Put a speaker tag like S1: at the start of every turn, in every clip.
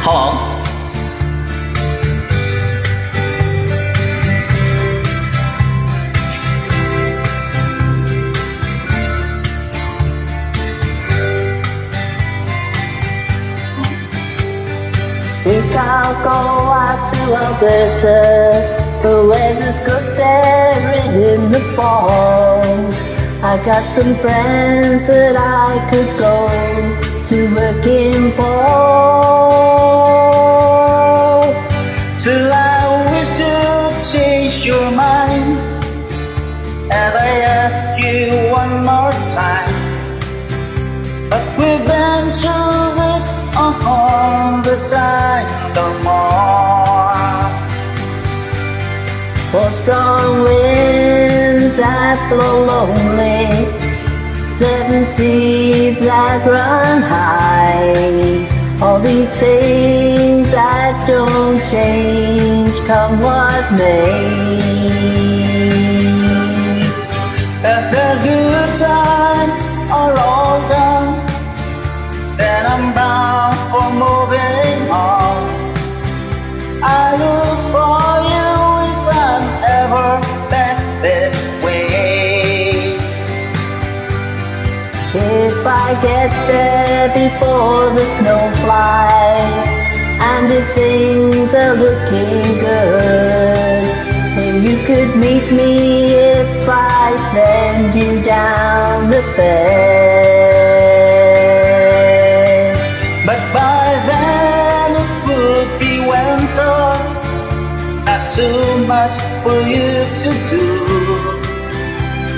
S1: Hello.
S2: Think I'll go out to Alberta, the weather's good there in the fall. I got some friends that I could go to working for.
S1: Till I wish you'd change your mind, and I ask you one more time. But we've been through this 100 times or more.
S2: For strong winds that blow lonely, 7 seas that run high, all these things that don't change, come what may.
S1: If the good times are all gone, then I'm bound for moving on. I look for you if I'm ever back this way.
S2: If I get there before the snow flies, and if things are looking good, then you could meet me if I send you down the bed.
S1: But by then it would be winter, not too much for you to do.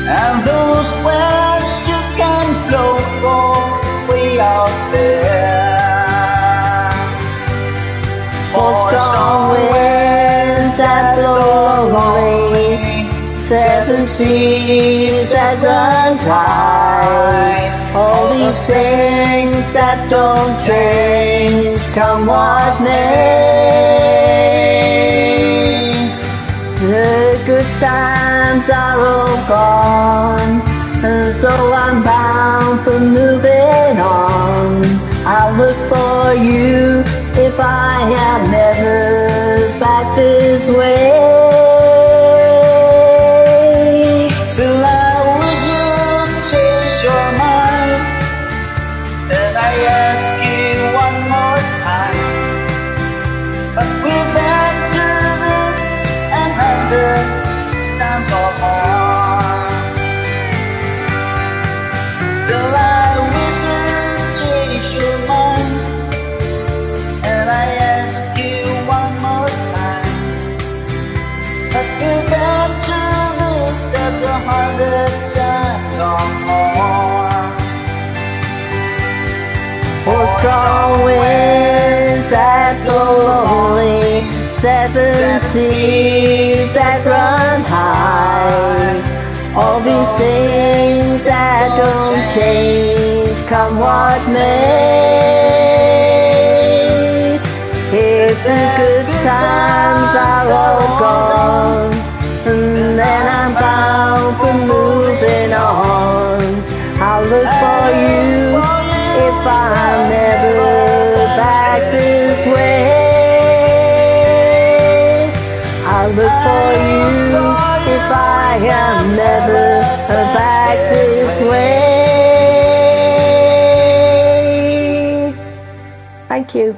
S1: And those waves you can float for way out there.
S2: For strong winds that blow lonely, 7 seas that run high, all these things that don't change, come what may. The good times are all gone, and so I'm bound for moving on. I'll look for you if I am never back this way.
S1: Still I wish you'd change your mind, and I ask you one more time. But we've been through this 100 times or more. Still I wish you'd change your mind, and I ask you one more time. But we've been through this 100 times or more.
S2: For strong winds that blow lonely, 7 seas that run high, all these things that don't change, come what may. If the good times are all gone, then I'm bound for moving on. I'll look for you if I'm never back this way. I'll look for you if I am never back this way. Thank you.